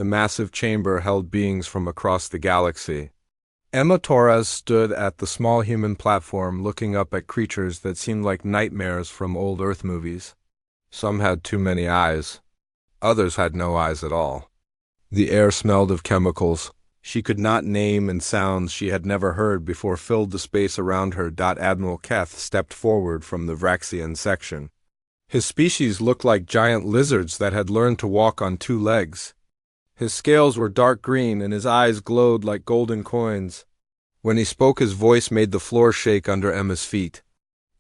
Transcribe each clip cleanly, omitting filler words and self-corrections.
The massive chamber held beings from across the galaxy. Emma Torres stood at the small human platform looking up at creatures that seemed like nightmares from old Earth movies. Some had too many eyes. Others had no eyes at all. The air smelled of chemicals she could not name, and sounds she had never heard before filled the space around her. Admiral Keth stepped forward from the Vraxian section. His species looked like giant lizards that had learned to walk on two legs. His scales were dark green and his eyes glowed like golden coins. When he spoke, his voice made the floor shake under Emma's feet.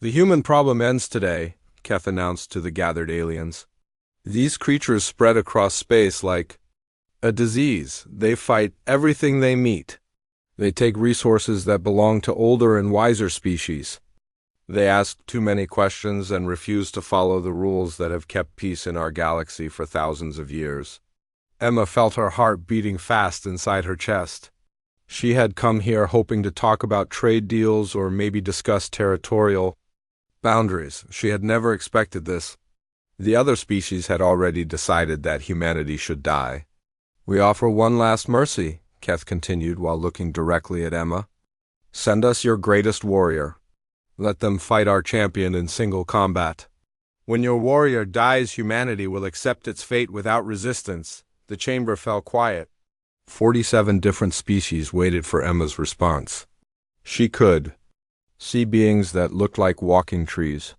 "The human problem ends today," Keth announced to the gathered aliens. "These creatures spread across space like a disease. They fight everything they meet. They take resources that belong to older and wiser species. They ask too many questions and refuse to follow the rules that have kept peace in our galaxy for thousands of years." Emma felt her heart beating fast inside her chest. She had come here hoping to talk about trade deals or maybe discuss territorial boundaries. She had never expected this. The other species had already decided that humanity should die. "We offer one last mercy," Keth continued while looking directly at Emma. "Send us your greatest warrior. Let them fight our champion in single combat. When your warrior dies, humanity will accept its fate without resistance." The chamber fell quiet. 47 different species waited for Emma's response. She could see beings that looked like walking trees.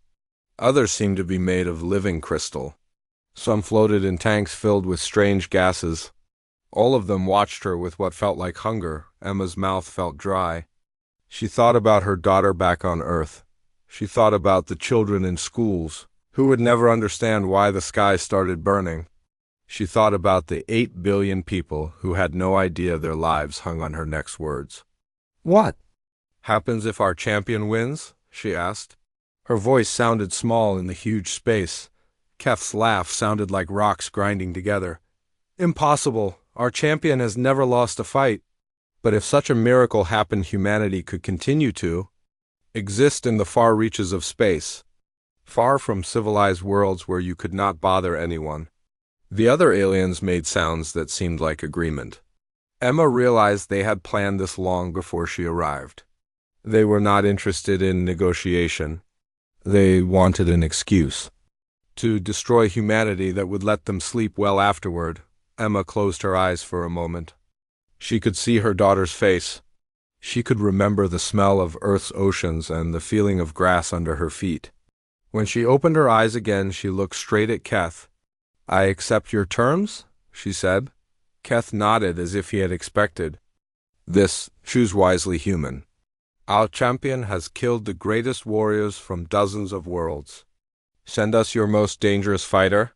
Others seemed to be made of living crystal. Some floated in tanks filled with strange gases. All of them watched her with what felt like hunger. Emma's mouth felt dry. She thought about her daughter back on Earth. She thought about the children in schools who would never understand why the sky started burning. She thought about the 8 billion people who had no idea their lives hung on her next words. "What happens if our champion wins?" she asked. Her voice sounded small in the huge space. Keth's laugh sounded like rocks grinding together. "Impossible. Our champion has never lost a fight. But if such a miracle happened, humanity could continue to exist in the far reaches of space, far from civilized worlds where you could not bother anyone." The other aliens made sounds that seemed like agreement. Emma realized they had planned this long before she arrived. They were not interested in negotiation. They wanted an excuse to destroy humanity that would let them sleep well afterward. Emma closed her eyes for a moment. She could see her daughter's face. She could remember the smell of Earth's oceans and the feeling of grass under her feet. When she opened her eyes again, she looked straight at Keth. "I accept your terms?" she said. Keth nodded as if he had expected this. "Choose wisely, human. Our champion has killed the greatest warriors from dozens of worlds. Send us your most dangerous fighter.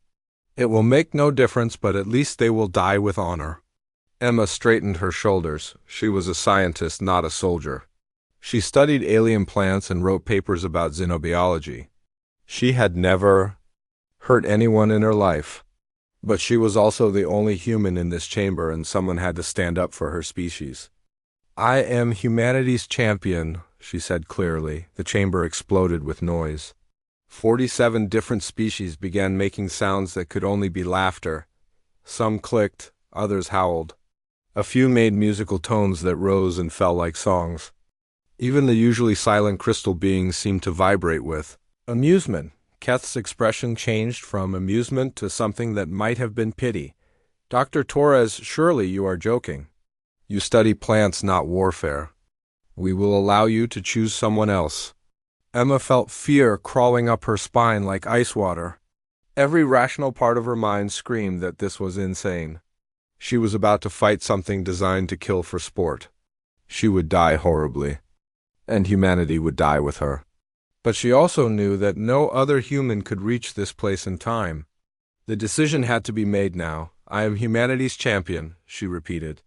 It will make no difference, but at least they will die with honor." Emma straightened her shoulders. She was a scientist, not a soldier. She studied alien plants and wrote papers about xenobiology. She had never hurt anyone in her life. But she was also the only human in this chamber, and someone had to stand up for her species. "I am humanity's champion," she said clearly. The chamber exploded with noise. 47 different species began making sounds that could only be laughter. Some clicked, others howled. A few made musical tones that rose and fell like songs. Even the usually silent crystal beings seemed to vibrate with amusement. Keth's expression changed from amusement to something that might have been pity. "Dr. Torres, surely you are joking. You study plants, not warfare. We will allow you to choose someone else." Emma felt fear crawling up her spine like ice water. Every rational part of her mind screamed that this was insane. She was about to fight something designed to kill for sport. She would die horribly, and humanity would die with her. But she also knew that no other human could reach this place in time. The decision had to be made now. "I am humanity's champion," she repeated.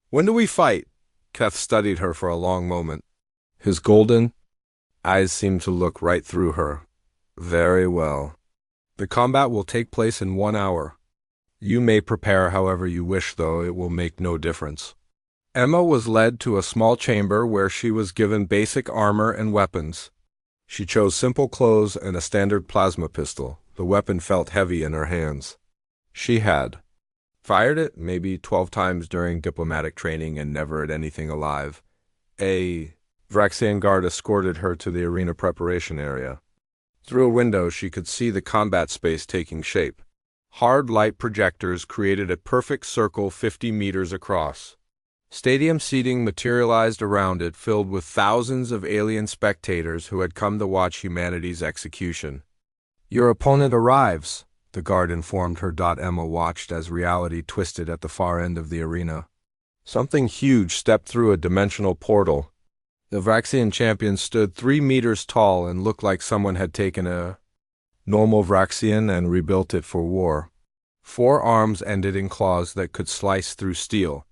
"When do we fight?" Keth studied her for a long moment. His golden eyes seemed to look right through her. "Very well. The combat will take place in 1 hour. You may prepare however you wish, though it will make no difference." Emma was led to a small chamber where she was given basic armor and weapons. She chose simple clothes and a standard plasma pistol. The weapon felt heavy in her hands. She had Fired it maybe 12 times during diplomatic training and never at anything alive. A Vraxian guard escorted her to the arena preparation area. Through a window, she could see the combat space taking shape. Hard light projectors created a perfect circle 50 meters across. Stadium seating materialized around it, filled with thousands of alien spectators who had come to watch humanity's execution. "Your opponent arrives," the guard informed her. Emma watched as reality twisted at the far end of the arena. Something huge stepped through a dimensional portal. The Vraxian champion stood 3 meters tall and looked like someone had taken a normal Vraxian and rebuilt it for war. 4 arms ended in claws that could slice through steel.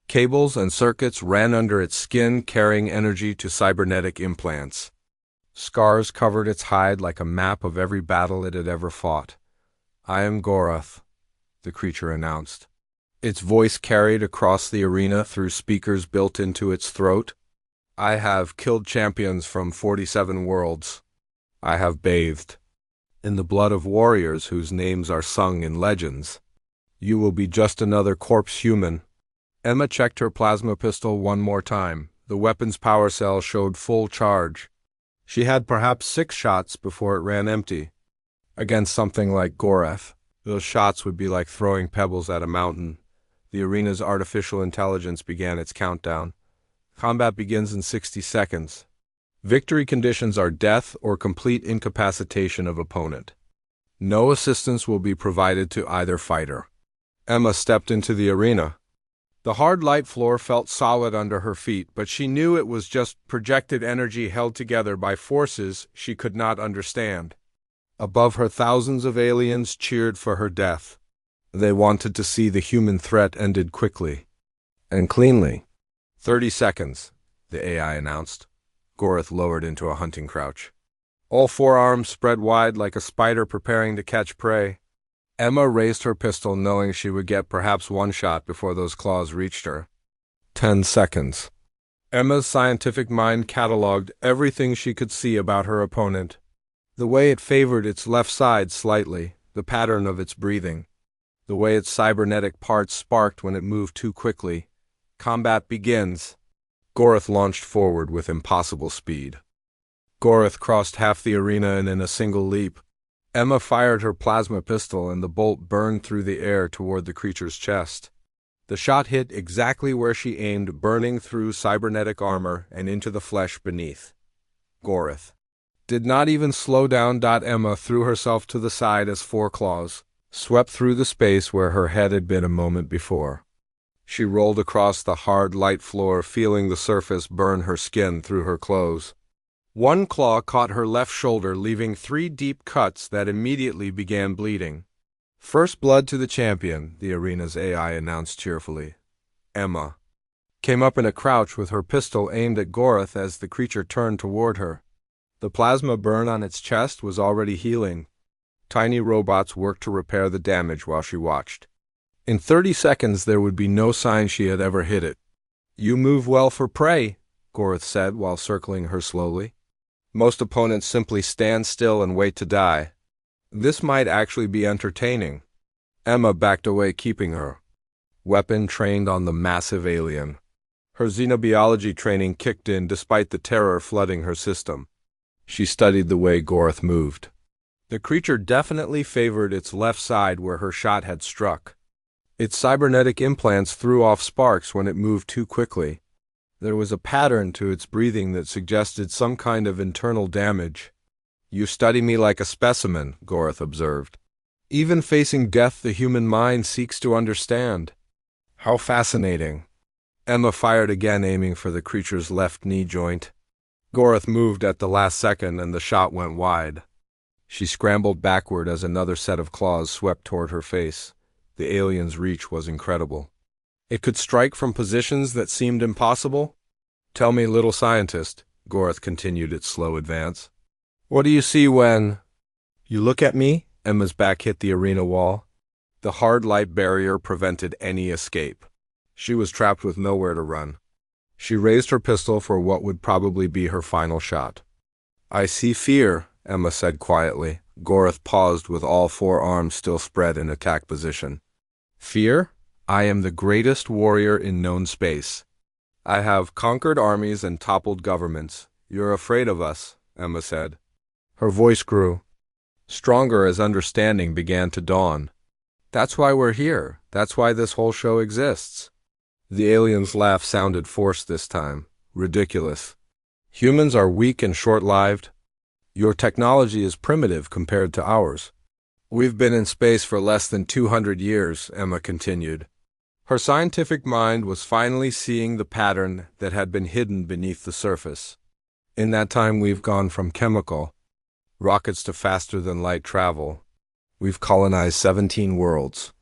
Cables and circuits ran under its skin, carrying energy to cybernetic implants. Scars covered its hide like a map of every battle it had ever fought. "I am Gorath," the creature announced. Its voice carried across the arena through speakers built into its throat. "I have killed champions from 47 worlds. I have bathed in the blood of warriors whose names are sung in legends. You will be just another corpse human." Emma checked her plasma pistol one more time. The weapon's power cell showed full charge. She had perhaps 6 shots before it ran empty. Against something like Gorath, those shots would be like throwing pebbles at a mountain. The arena's artificial intelligence began its countdown. Combat begins in 60 seconds. Victory conditions are death or complete incapacitation of opponent. No assistance will be provided to either fighter. Emma stepped into the arena. The hard light floor felt solid under her feet, but she knew it was just projected energy held together by forces she could not understand. Above her, thousands of aliens cheered for her death. They wanted to see the human threat ended quickly and cleanly. 30 seconds, the AI announced. Gorath lowered into a hunting crouch. All 4 arms spread wide like a spider preparing to catch prey. Emma raised her pistol, knowing she would get perhaps 1 shot before those claws reached her. 10 seconds. Emma's scientific mind cataloged everything she could see about her opponent. The way it favored its left side slightly, the pattern of its breathing, the way its cybernetic parts sparked when it moved too quickly. Combat begins. Gorath launched forward with impossible speed. Gorath crossed half the arena and in a single leap. Emma fired her plasma pistol and the bolt burned through the air toward the creature's chest. The shot hit exactly where she aimed, burning through cybernetic armor and into the flesh beneath. Gorath did not even slow down. Emma threw herself to the side as 4 claws swept through the space where her head had been a moment before. She rolled across the hard light floor, feeling the surface burn her skin through her clothes. 1 claw caught her left shoulder, leaving 3 deep cuts that immediately began bleeding. "First blood to the champion," the arena's AI announced cheerfully. Emma came up in a crouch with her pistol aimed at Gorath as the creature turned toward her. The plasma burn on its chest was already healing. Tiny robots worked to repair the damage while she watched. In 30 seconds there would be no sign she had ever hit it. "You move well for prey," Gorath said while circling her slowly. "Most opponents simply stand still and wait to die. This might actually be entertaining." Emma backed away, keeping her weapon trained on the massive alien. Her xenobiology training kicked in despite the terror flooding her system. She studied the way Gorath moved. The creature definitely favored its left side where her shot had struck. Its cybernetic implants threw off sparks when it moved too quickly. There was a pattern to its breathing that suggested some kind of internal damage. "You study me like a specimen," Gorath observed. "Even facing death, the human mind seeks to understand." "How fascinating." Emma fired again, aiming for the creature's left knee joint. Gorath moved at the last second and the shot went wide. She scrambled backward as another set of claws swept toward her face. The alien's reach was incredible. It could strike from positions that seemed impossible. "Tell me, little scientist," Gorath continued its slow advance. "What do you see when you look at me?" Emma's back hit the arena wall. The hard light barrier prevented any escape. She was trapped with nowhere to run. She raised her pistol for what would probably be her final shot. "I see fear," Emma said quietly. Gorath paused with all 4 arms still spread in attack position. "Fear?" I am the greatest warrior in known space. I have conquered armies and toppled governments. You're afraid of us, Emma said. Her voice grew stronger as understanding began to dawn. That's why we're here. That's why this whole show exists. The alien's laugh sounded forced this time. Ridiculous. Humans are weak and short-lived. Your technology is primitive compared to ours. We've been in space for less than 200 years, Emma continued. Her scientific mind was finally seeing the pattern that had been hidden beneath the surface. In that time, we've gone from chemical rockets to faster-than-light travel. We've colonized 17 worlds.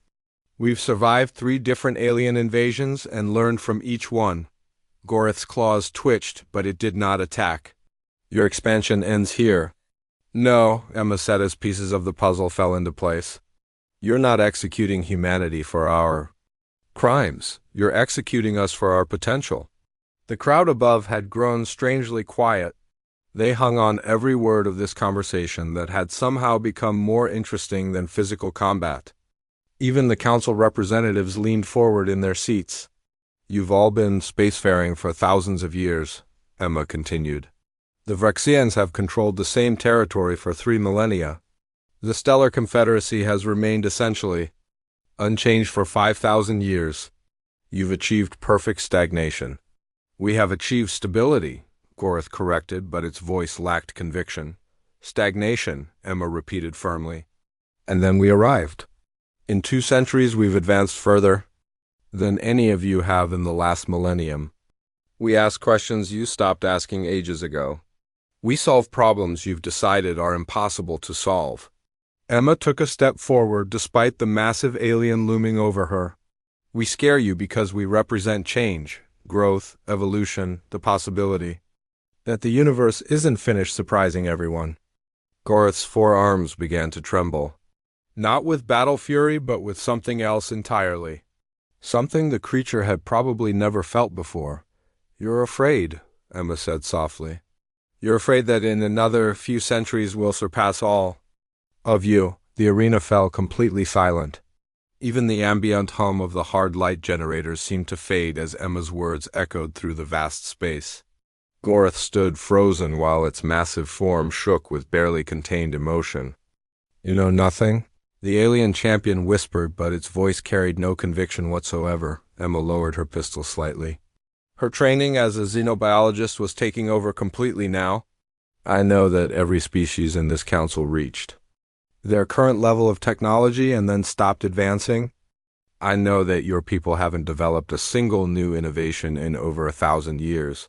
We've survived 3 different alien invasions and learned from each one. Gorith's claws twitched, but it did not attack. Your expansion ends here. No, Emma said as pieces of the puzzle fell into place. You're not executing humanity for our crimes. You're executing us for our potential. The crowd above had grown strangely quiet. They hung on every word of this conversation that had somehow become more interesting than physical combat. Even the council representatives leaned forward in their seats. You've all been spacefaring for thousands of years, Emma continued. The Vrexians have controlled the same territory for 3 millennia. The Stellar Confederacy has remained essentially unchanged for 5,000 years. You've achieved perfect stagnation. We have achieved stability, Gorith corrected, but its voice lacked conviction. Stagnation, Emma repeated firmly. And then we arrived. In 2 centuries we've advanced further than any of you have in the last millennium. We ask questions you stopped asking ages ago. We solve problems you've decided are impossible to solve. Emma took a step forward despite the massive alien looming over her. We scare you because we represent change, growth, evolution, the possibility that the universe isn't finished surprising everyone. Gorith's 4 arms began to tremble. Not with battle fury, but with something else entirely. Something the creature had probably never felt before. You're afraid, Emma said softly. You're afraid that in another few centuries we'll surpass all of you. The arena fell completely silent. Even the ambient hum of the hard light generators seemed to fade as Emma's words echoed through the vast space. Gorith stood frozen while its massive form shook with barely contained emotion. You know nothing? The alien champion whispered, but its voice carried no conviction whatsoever. Emma lowered her pistol slightly. Her training as a xenobiologist was taking over completely now. I know that every species in this council reached their current level of technology and then stopped advancing. I know that your people haven't developed a single new innovation in over 1,000 years.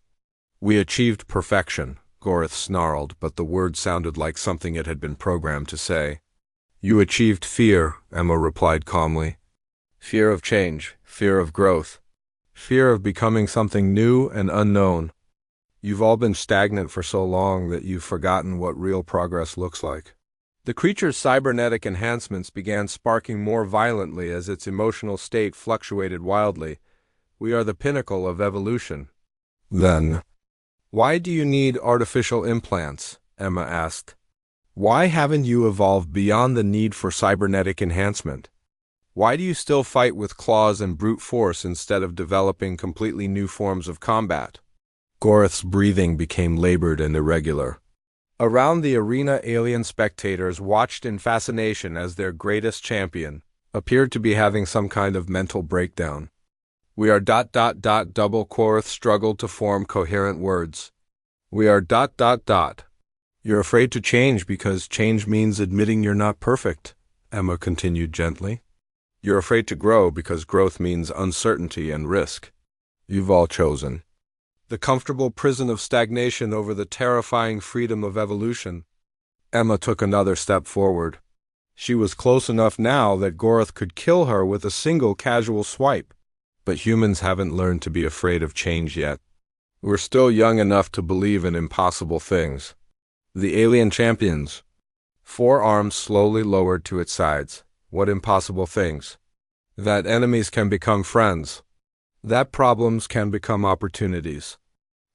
We achieved perfection, Gorith snarled, but the word sounded like something it had been programmed to say. You achieved fear, Emma replied calmly. Fear of change, fear of growth, fear of becoming something new and unknown. You've all been stagnant for so long that you've forgotten what real progress looks like. The creature's cybernetic enhancements began sparking more violently as its emotional state fluctuated wildly. We are the pinnacle of evolution. Then, why do you need artificial implants? Emma asked. Why haven't you evolved beyond the need for cybernetic enhancement? Why do you still fight with claws and brute force instead of developing completely new forms of combat? Gorith's breathing became labored and irregular. Around the arena, alien spectators watched in fascination as their greatest champion appeared to be having some kind of mental breakdown. We are ... double Gorith struggled to form coherent words. We are ... You're afraid to change because change means admitting you're not perfect, Emma continued gently. You're afraid to grow because growth means uncertainty and risk. You've all chosen the comfortable prison of stagnation over the terrifying freedom of evolution. Emma took another step forward. She was close enough now that Gorith could kill her with a single casual swipe. But humans haven't learned to be afraid of change yet. We're still young enough to believe in impossible things. The alien champions. 4 arms slowly lowered to its sides. What impossible things? That enemies can become friends. That problems can become opportunities.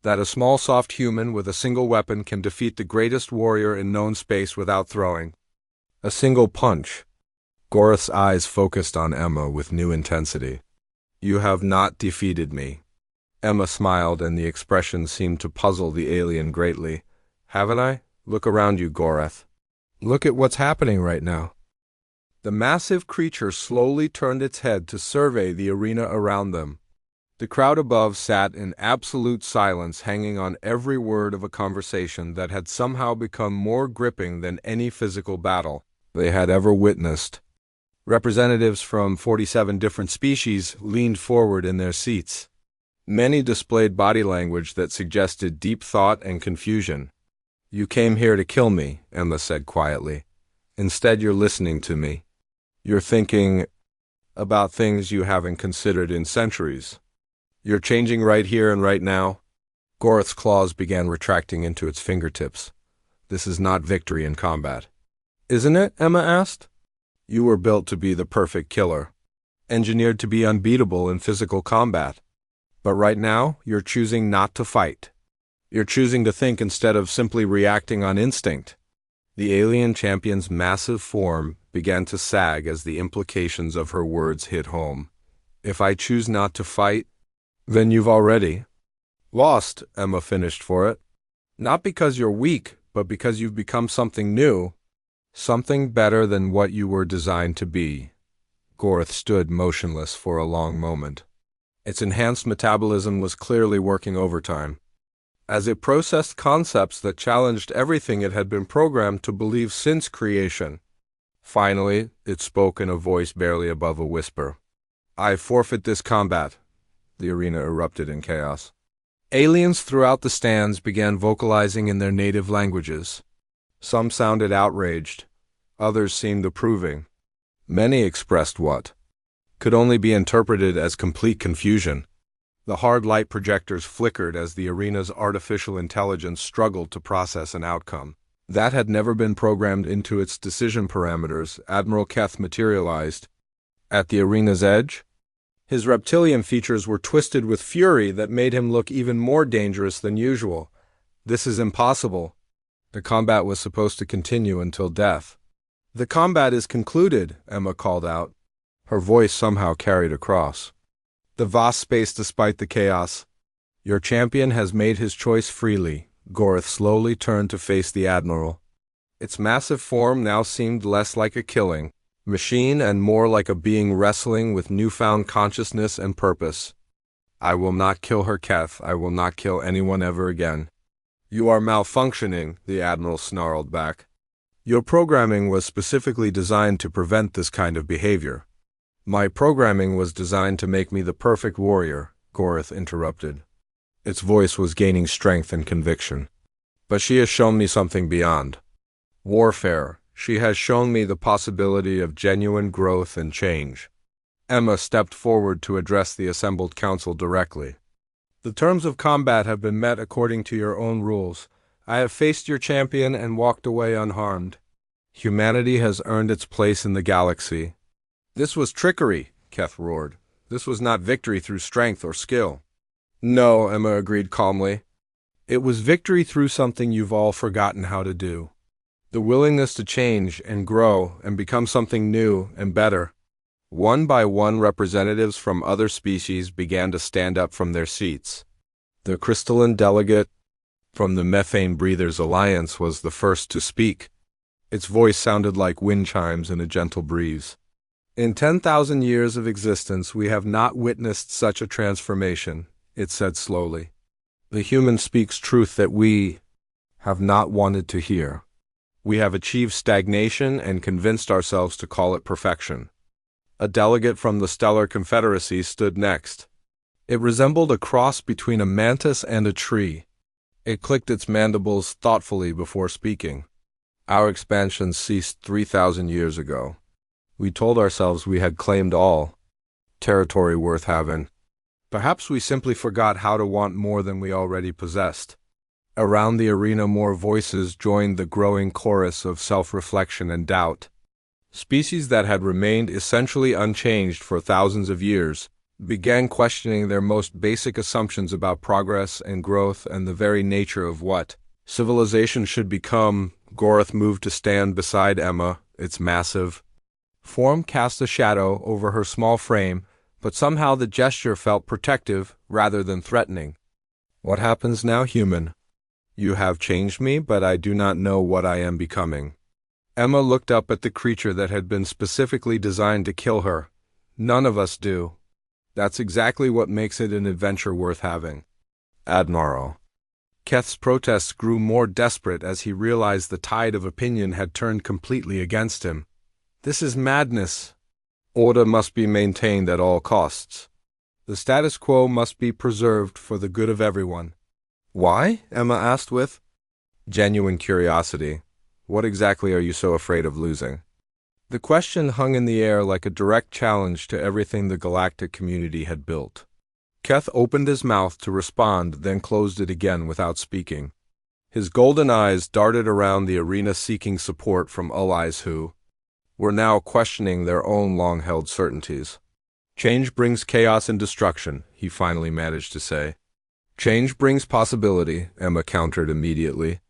That a small soft human with a single weapon can defeat the greatest warrior in known space without throwing a single punch. Gorith's eyes focused on Emma with new intensity. You have not defeated me. Emma smiled, and the expression seemed to puzzle the alien greatly. Haven't I? Look around you, Goreth. Look at what's happening right now. The massive creature slowly turned its head to survey the arena around them. The crowd above sat in absolute silence, hanging on every word of a conversation that had somehow become more gripping than any physical battle they had ever witnessed. Representatives from 47 different species leaned forward in their seats. Many displayed body language that suggested deep thought and confusion. You came here to kill me, Emma said quietly. Instead, you're listening to me. You're thinking about things you haven't considered in centuries. You're changing right here and right now. Goreth's claws began retracting into its fingertips. This is not victory in combat. Isn't it? Emma asked. You were built to be the perfect killer, engineered to be unbeatable in physical combat. But right now, you're choosing not to fight. You're choosing to think instead of simply reacting on instinct. The alien champion's massive form began to sag as the implications of her words hit home. If I choose not to fight, then you've already lost, Emma finished for it. Not because you're weak, but because you've become something new, something better than what you were designed to be. Goreth stood motionless for a long moment. Its enhanced metabolism was clearly working overtime, as it processed concepts that challenged everything it had been programmed to believe since creation. Finally, it spoke in a voice barely above a whisper. I forfeit this combat. The arena erupted in chaos. Aliens throughout the stands began vocalizing in their native languages. Some sounded outraged. Others seemed approving. Many expressed what could only be interpreted as complete confusion. The hard light projectors flickered as the arena's artificial intelligence struggled to process an outcome that had never been programmed into its decision parameters. Admiral Keth materialized at the arena's edge. His reptilian features were twisted with fury that made him look even more dangerous than usual. This is impossible. The combat was supposed to continue until death. The combat is concluded, Emma called out. Her voice somehow carried across the vast space despite the chaos. Your champion has made his choice freely. Goreth slowly turned to face the Admiral. Its massive form now seemed less like a killing machine and more like a being wrestling with newfound consciousness and purpose. I will not kill her, Keth. I will not kill anyone ever again. You are malfunctioning, the Admiral snarled back. Your programming was specifically designed to prevent this kind of behavior. My programming was designed to make me the perfect warrior, Goreth interrupted. Its voice was gaining strength and conviction. But she has shown me something beyond warfare. She has shown me the possibility of genuine growth and change. Emma stepped forward to address the assembled council directly. The terms of combat have been met according to your own rules. I have faced your champion and walked away unharmed. Humanity has earned its place in the galaxy. This was trickery, Keth roared. This was not victory through strength or skill. No, Emma agreed calmly. It was victory through something you've all forgotten how to do. The willingness to change and grow and become something new and better. One by one, representatives from other species began to stand up from their seats. The crystalline delegate from the Methane Breathers Alliance was the first to speak. Its voice sounded like wind chimes in a gentle breeze. In 10,000 years of existence, we have not witnessed such a transformation, it said slowly. The human speaks truth that we have not wanted to hear. We have achieved stagnation and convinced ourselves to call it perfection. A delegate from the Stellar Confederacy stood next. It resembled a cross between a mantis and a tree. It clicked its mandibles thoughtfully before speaking. Our expansion ceased 3,000 years ago. We told ourselves we had claimed all territory worth having. Perhaps we simply forgot how to want more than we already possessed. Around the arena, more voices joined the growing chorus of self-reflection and doubt. Species that had remained essentially unchanged for thousands of years began questioning their most basic assumptions about progress and growth and the very nature of what civilization should become. Goreth moved to stand beside Emma, its massive form cast a shadow over her small frame, but somehow the gesture felt protective rather than threatening. What happens now, human? You have changed me, but I do not know what I am becoming. Emma looked up at the creature that had been specifically designed to kill her. None of us do. That's exactly what makes it an adventure worth having. Admiral. Keth's protests grew more desperate as he realized the tide of opinion had turned completely against him. This is madness. Order must be maintained at all costs. The status quo must be preserved for the good of everyone. Why? Emma asked with genuine curiosity. What exactly are you so afraid of losing? The question hung in the air like a direct challenge to everything the galactic community had built. Keth opened his mouth to respond, then closed it again without speaking. His golden eyes darted around the arena seeking support from allies who were now questioning their own long-held certainties. Change brings chaos and destruction, he finally managed to say. Change brings possibility, Emma countered immediately.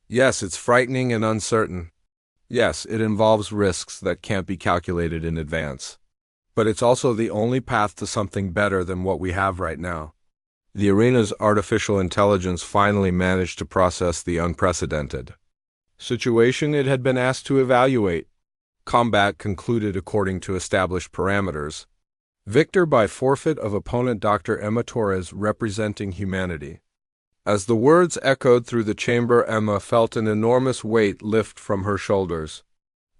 Yes, it's frightening and uncertain. Yes, it involves risks that can't be calculated in advance. But it's also the only path to something better than what we have right now. The arena's artificial intelligence finally managed to process the unprecedented situation it had been asked to evaluate. Combat concluded according to established parameters. Victor by forfeit of opponent Dr. Emma Torres representing humanity. As the words echoed through the chamber, Emma felt an enormous weight lift from her shoulders.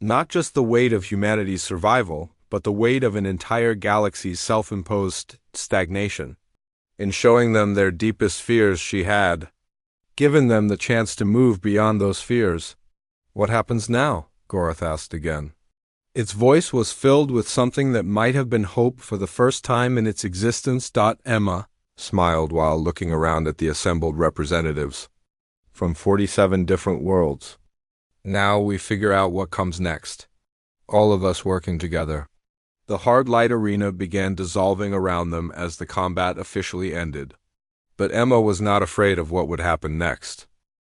Not just the weight of humanity's survival, but the weight of an entire galaxy's self-imposed stagnation. In showing them their deepest fears, she had given them the chance to move beyond those fears. What happens now? Gorath asked again. Its voice was filled with something that might have been hope for the first time in its existence. Emma smiled while looking around at the assembled representatives from 47 different worlds. Now we figure out what comes next. All of us working together. The hard light arena began dissolving around them as the combat officially ended. But Emma was not afraid of what would happen next.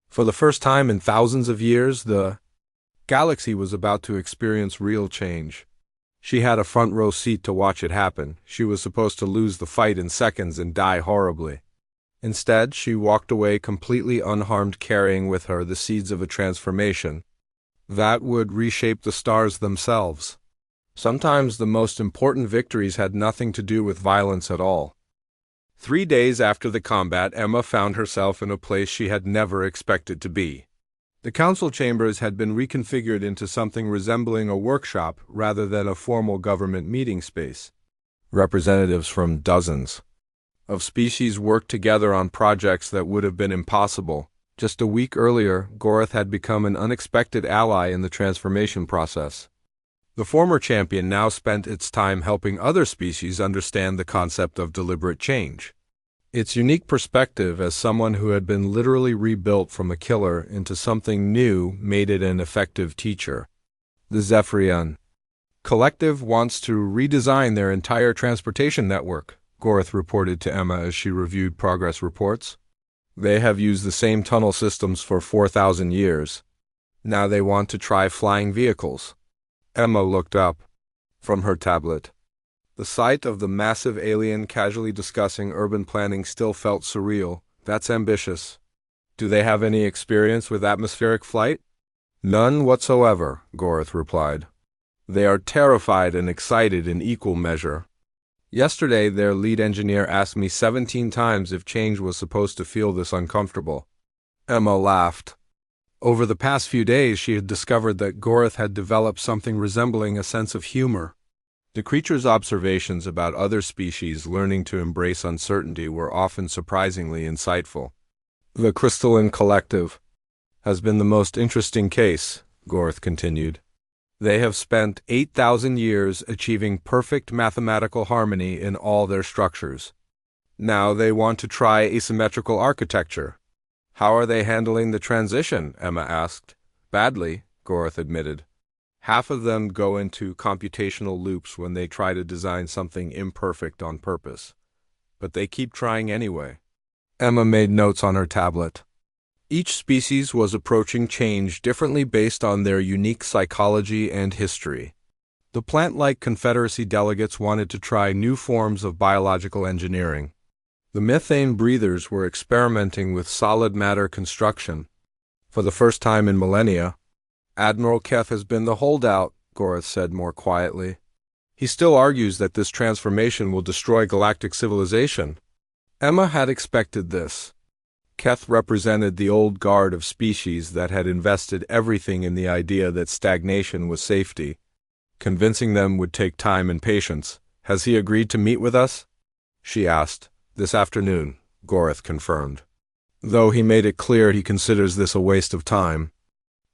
For the first time in thousands of years, the galaxy was about to experience real change. She had a front row seat to watch it happen. She was supposed to lose the fight in seconds and die horribly. Instead, she walked away completely unharmed, carrying with her the seeds of a transformation that would reshape the stars themselves. Sometimes the most important victories had nothing to do with violence at all. 3 days after the combat, Emma found herself in a place she had never expected to be. The council chambers had been reconfigured into something resembling a workshop rather than a formal government meeting space. Representatives from dozens of species worked together on projects that would have been impossible. Just a week earlier, Gorath had become an unexpected ally in the transformation process. The former champion now spent its time helping other species understand the concept of deliberate change. Its unique perspective as someone who had been literally rebuilt from a killer into something new made it an effective teacher. The Zephyrian Collective wants to redesign their entire transportation network, Gorath reported to Emma as she reviewed progress reports. They have used the same tunnel systems for 4,000 years. Now they want to try flying vehicles. Emma looked up from her tablet. The sight of the massive alien casually discussing urban planning still felt surreal. That's ambitious. Do they have any experience with atmospheric flight? None whatsoever, Gorath replied. They are terrified and excited in equal measure. Yesterday, their lead engineer asked me 17 times if change was supposed to feel this uncomfortable. Emma laughed. Over the past few days, she had discovered that Gorath had developed something resembling a sense of humor. The creature's observations about other species learning to embrace uncertainty were often surprisingly insightful. The crystalline collective has been the most interesting case, Gorath continued. They have spent 8,000 years achieving perfect mathematical harmony in all their structures. Now they want to try asymmetrical architecture. How are they handling the transition? Emma asked. Badly, Gorath admitted. Half of them go into computational loops when they try to design something imperfect on purpose. But they keep trying anyway. Emma made notes on her tablet. Each species was approaching change differently based on their unique psychology and history. The plant-like Confederacy delegates wanted to try new forms of biological engineering. The methane breathers were experimenting with solid matter construction. For the first time in millennia, Admiral Keth has been the holdout, Gorath said more quietly. He still argues that this transformation will destroy galactic civilization. Emma had expected this. Keth represented the old guard of species that had invested everything in the idea that stagnation was safety. Convincing them would take time and patience. Has he agreed to meet with us? She asked. This afternoon, Gorath confirmed. Though he made it clear he considers this a waste of time.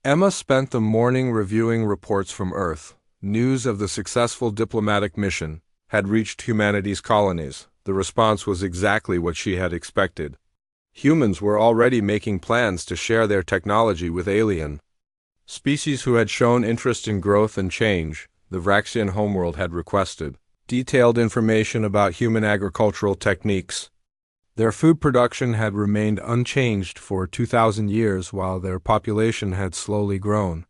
Emma spent the morning reviewing reports from Earth. News of the successful diplomatic mission had reached humanity's colonies. The response was exactly what she had expected. Humans were already making plans to share their technology with alien species who had shown interest in growth and change. The Vraxian homeworld had requested detailed information about human agricultural techniques. Their food production had remained unchanged for 2,000 years while their population had slowly grown.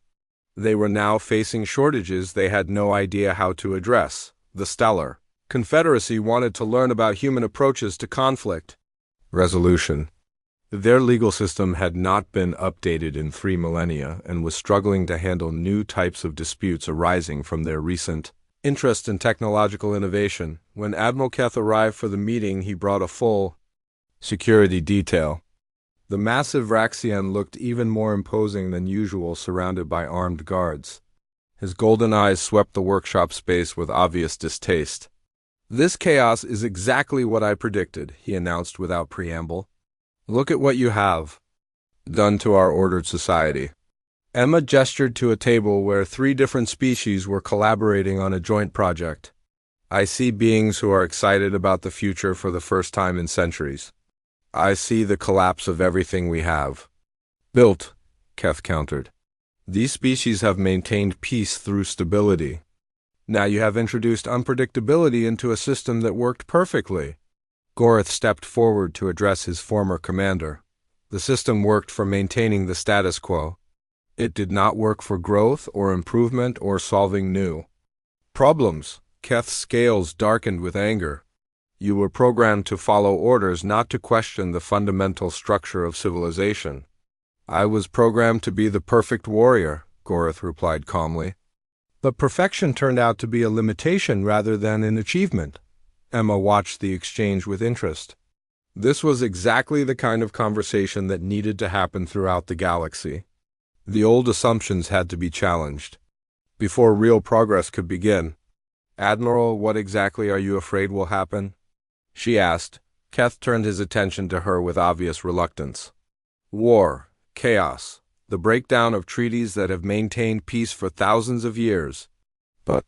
They were now facing shortages they had no idea how to address. The Stellar Confederacy wanted to learn about human approaches to conflict resolution. Their legal system had not been updated in 3 millennia and was struggling to handle new types of disputes arising from their recent interest in technological innovation. When Admiral Keth arrived for the meeting, he brought a full security detail. The massive Vraxian looked even more imposing than usual, surrounded by armed guards. His golden eyes swept the workshop space with obvious distaste. This chaos is exactly what I predicted, he announced without preamble. Look at what you have done to our ordered society. Emma gestured to a table where 3 different species were collaborating on a joint project. I see beings who are excited about the future for the first time in centuries. I see the collapse of everything we have built, Keth countered. These species have maintained peace through stability. Now you have introduced unpredictability into a system that worked perfectly. Gorath stepped forward to address his former commander. The system worked for maintaining the status quo. It did not work for growth or improvement or solving new problems. Keth's scales darkened with anger. You were programmed to follow orders, not to question the fundamental structure of civilization. I was programmed to be the perfect warrior, Gorath replied calmly. But perfection turned out to be a limitation rather than an achievement. Emma watched the exchange with interest. This was exactly the kind of conversation that needed to happen throughout the galaxy. The old assumptions had to be challenged before real progress could begin. Admiral, what exactly are you afraid will happen? She asked. Keth turned his attention to her with obvious reluctance. War, chaos, the breakdown of treaties that have maintained peace for thousands of years. But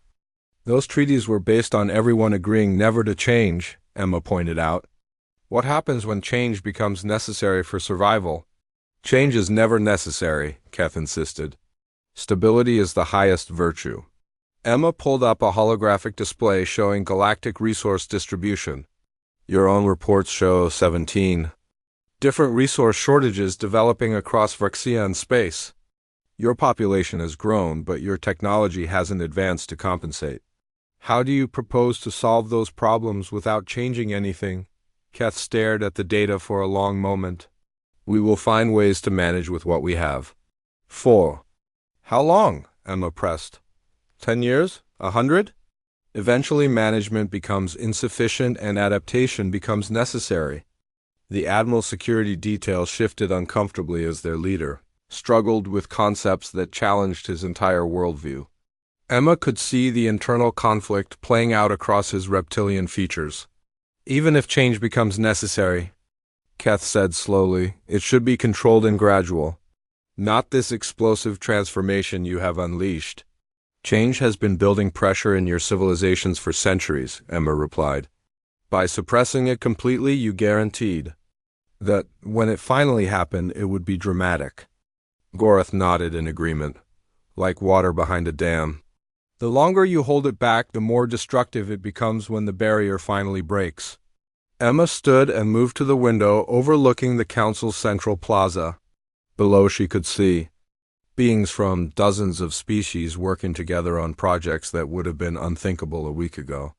those treaties were based on everyone agreeing never to change, Emma pointed out. What happens when change becomes necessary for survival? Change is never necessary, Keth insisted. Stability is the highest virtue. Emma pulled up a holographic display showing galactic resource distribution. Your own reports show 17 different resource shortages developing across Vraxian space. Your population has grown, but your technology hasn't advanced to compensate. How do you propose to solve those problems without changing anything? Keth stared at the data for a long moment. We will find ways to manage with what we have. 4. How long? Emma pressed. 10 years? 100? Eventually management becomes insufficient and adaptation becomes necessary. The Admiral's security detail shifted uncomfortably as their leader struggled with concepts that challenged his entire worldview. Emma could see the internal conflict playing out across his reptilian features. Even if change becomes necessary, Keth said slowly, it should be controlled and gradual. Not this explosive transformation you have unleashed. Change has been building pressure in your civilizations for centuries, Emma replied. By suppressing it completely, you guaranteed that when it finally happened, it would be dramatic. Gorath nodded in agreement, like water behind a dam. The longer you hold it back, the more destructive it becomes when the barrier finally breaks. Emma stood and moved to the window overlooking the council's central plaza. Below she could see beings from dozens of species working together on projects that would have been unthinkable a week ago.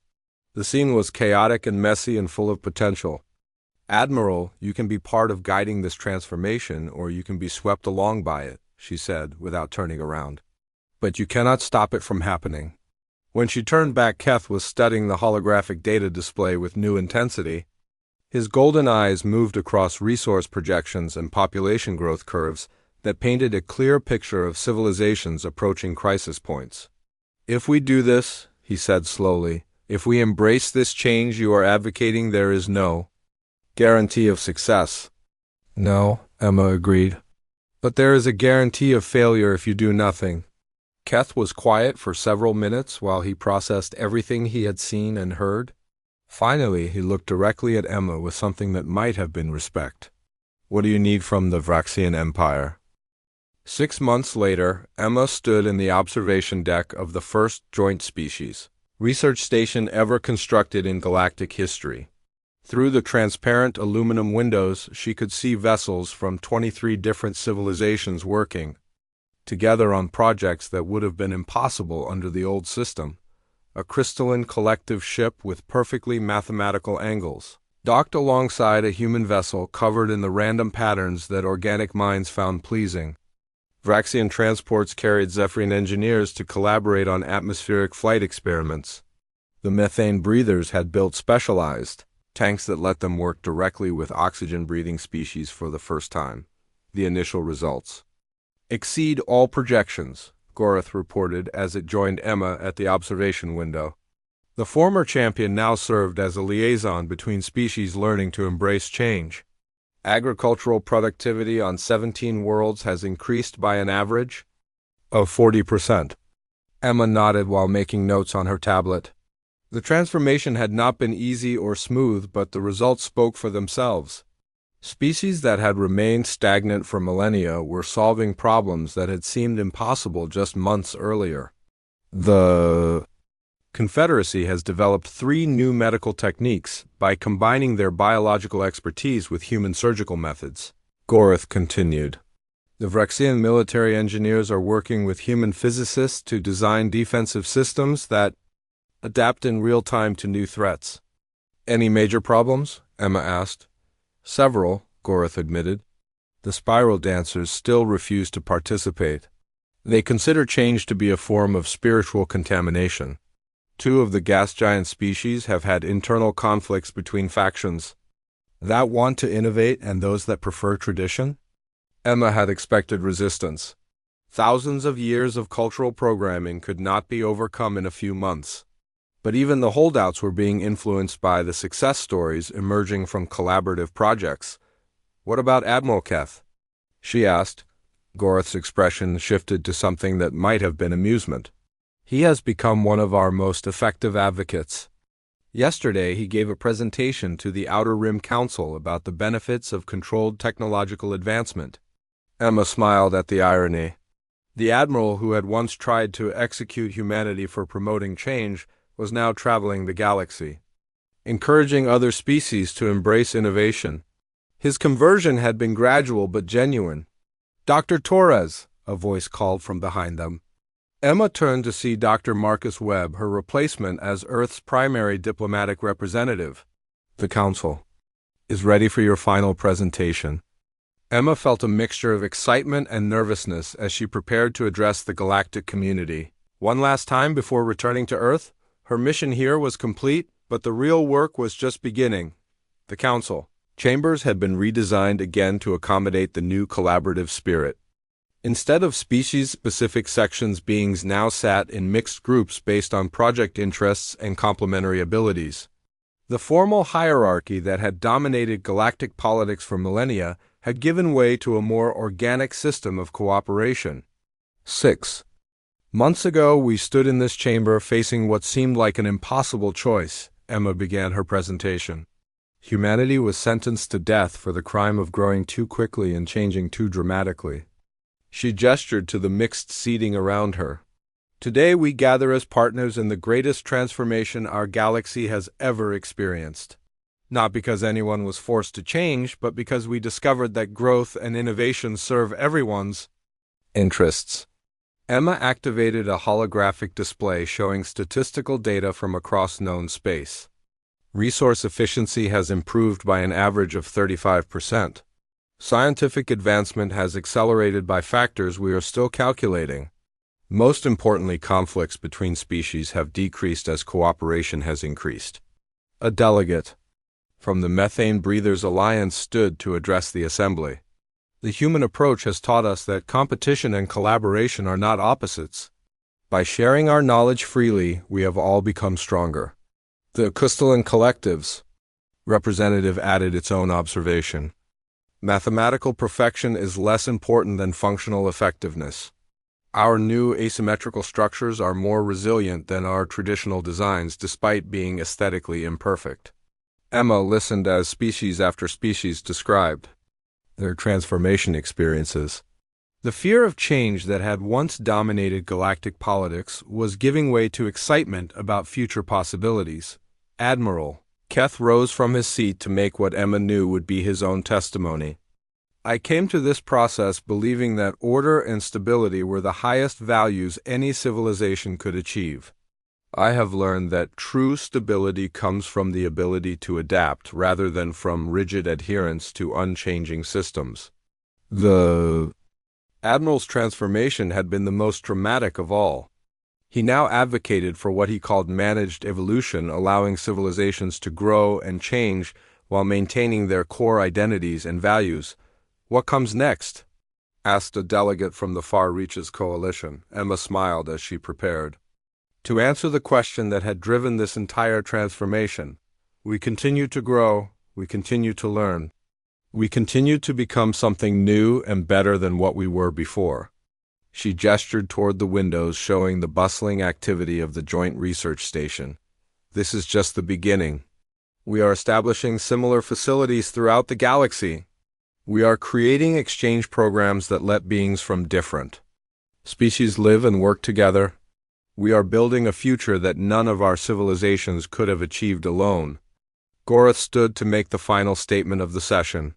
The scene was chaotic and messy and full of potential. "Admiral, you can be part of guiding this transformation, or you can be swept along by it," she said, without turning around. "But you cannot stop it from happening." When she turned back, Keth was studying the holographic data display with new intensity. His golden eyes moved across resource projections and population growth curves that painted a clear picture of civilizations approaching crisis points. "If we do this," he said slowly, "if we embrace this change you are advocating, there is no guarantee of success." "No," Emma agreed. "But there is a guarantee of failure if you do nothing." Keth was quiet for several minutes while he processed everything he had seen and heard. Finally, he looked directly at Emma with something that might have been respect. "What do you need from the Vraxian Empire?" 6 months later, Emma stood in the observation deck of the first joint species research station ever constructed in galactic history. Through the transparent aluminum windows, she could see vessels from 23 different civilizations working together on projects that would have been impossible under the old system. A crystalline collective ship with perfectly mathematical angles, docked alongside a human vessel covered in the random patterns that organic minds found pleasing. Vraxian transports carried Zephyrian engineers to collaborate on atmospheric flight experiments. The methane breathers had built specialized tanks that let them work directly with oxygen-breathing species for the first time. The initial results exceed all projections, Gorath reported as it joined Emma at the observation window. The former champion now served as a liaison between species learning to embrace change. Agricultural productivity on 17 worlds has increased by an average of 40%. Emma nodded while making notes on her tablet. The transformation had not been easy or smooth, but the results spoke for themselves. Species that had remained stagnant for millennia were solving problems that had seemed impossible just months earlier. The Confederacy has developed 3 new medical techniques by combining their biological expertise with human surgical methods, Gorath continued. The Vraxian military engineers are working with human physicists to design defensive systems that adapt in real time to new threats. "Any major problems?" Emma asked. "Several," Gorath admitted. "The spiral dancers still refuse to participate. They consider change to be a form of spiritual contamination. 2 of the gas giant species have had internal conflicts between factions that want to innovate and those that prefer tradition." Emma had expected resistance. Thousands of years of cultural programming could not be overcome in a few months. But even the holdouts were being influenced by the success stories emerging from collaborative projects. "What about Admiral Keth?" she asked. Gorath's expression shifted to something that might have been amusement. "He has become one of our most effective advocates. Yesterday he gave a presentation to the Outer Rim Council about the benefits of controlled technological advancement." Emma smiled at the irony. The admiral who had once tried to execute humanity for promoting change was now traveling the galaxy, encouraging other species to embrace innovation. His conversion had been gradual but genuine. "Dr. Torres," a voice called from behind them. Emma turned to see Dr. Marcus Webb, her replacement as Earth's primary diplomatic representative. "The Council is ready for your final presentation." Emma felt a mixture of excitement and nervousness as she prepared to address the galactic community. One last time before returning to Earth, her mission here was complete, but the real work was just beginning. The Council chambers had been redesigned again to accommodate the new collaborative spirit. Instead of species-specific sections, beings now sat in mixed groups based on project interests and complementary abilities. The formal hierarchy that had dominated galactic politics for millennia had given way to a more organic system of cooperation. 6 months ago, we stood in this chamber facing what seemed like an impossible choice, Emma began her presentation. Humanity was sentenced to death for the crime of growing too quickly and changing too dramatically. She gestured to the mixed seating around her. Today we gather as partners in the greatest transformation our galaxy has ever experienced. Not because anyone was forced to change, but because we discovered that growth and innovation serve everyone's Interests. Emma activated a holographic display showing statistical data from across known space. Resource efficiency has improved by an average of 35%. Scientific advancement has accelerated by factors we are still calculating. Most importantly, conflicts between species have decreased as cooperation has increased. A delegate from the Methane Breathers Alliance stood to address the assembly. The human approach has taught us that competition and collaboration are not opposites. By sharing our knowledge freely, we have all become stronger. The crystalline collectives representative added its own observation. Mathematical perfection is less important than functional effectiveness. Our new asymmetrical structures are more resilient than our traditional designs despite being aesthetically imperfect. Emma listened as species after species described their transformation experiences. The fear of change that had once dominated galactic politics was giving way to excitement about future possibilities. Admiral Keth rose from his seat to make what Emma knew would be his own testimony. I came to this process believing that order and stability were the highest values any civilization could achieve. I have learned that true stability comes from the ability to adapt rather than from rigid adherence to unchanging systems. The Admiral's transformation had been the most dramatic of all. He now advocated for what he called managed evolution, allowing civilizations to grow and change while maintaining their core identities and values. "What comes next?" asked a delegate from the Far Reaches Coalition. Emma smiled as she prepared to answer the question that had driven this entire transformation. We continue to grow, we continue to learn. We continue to become something new and better than what we were before. She gestured toward the windows showing the bustling activity of the Joint Research Station. This is just the beginning. We are establishing similar facilities throughout the galaxy. We are creating exchange programs that let beings from different species live and work together. We are building a future that none of our civilizations could have achieved alone. Gorath stood to make the final statement of the session.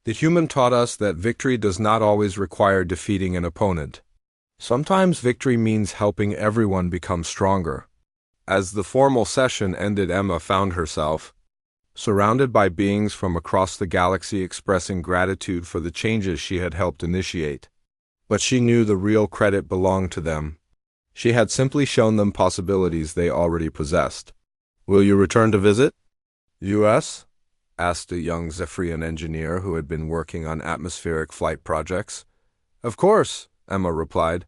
The human taught us that victory does not always require defeating an opponent. Sometimes victory means helping everyone become stronger. As the formal session ended, Emma found herself surrounded by beings from across the galaxy expressing gratitude for the changes she had helped initiate. But she knew the real credit belonged to them. She had simply shown them possibilities they already possessed. "Will you return to visit U.S.?" asked a young Zephyrian engineer who had been working on atmospheric flight projects. "Of course," Emma replied.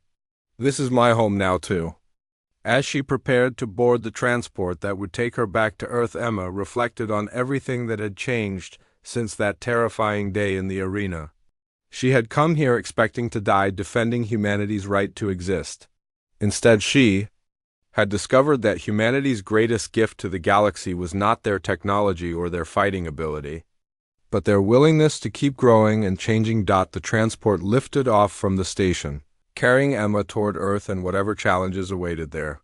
"This is my home now, too." As she prepared to board the transport that would take her back to Earth, Emma reflected on everything that had changed since that terrifying day in the arena. She had come here expecting to die defending humanity's right to exist. Instead, she had discovered that humanity's greatest gift to the galaxy was not their technology or their fighting ability, but their willingness to keep growing and changing. The transport lifted off from the station, carrying Emma toward Earth and whatever challenges awaited there.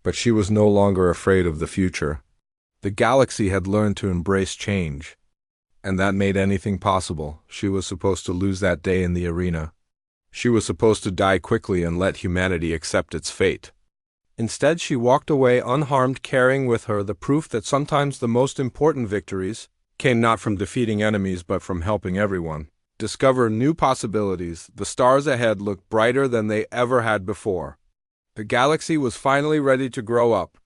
But she was no longer afraid of the future. The galaxy had learned to embrace change, and that made anything possible. She was supposed to lose that day in the arena. She was supposed to die quickly and let humanity accept its fate. Instead, she walked away unharmed, carrying with her the proof that sometimes the most important victories came not from defeating enemies but from helping everyone discover new possibilities. The stars ahead looked brighter than they ever had before. The galaxy was finally ready to grow up,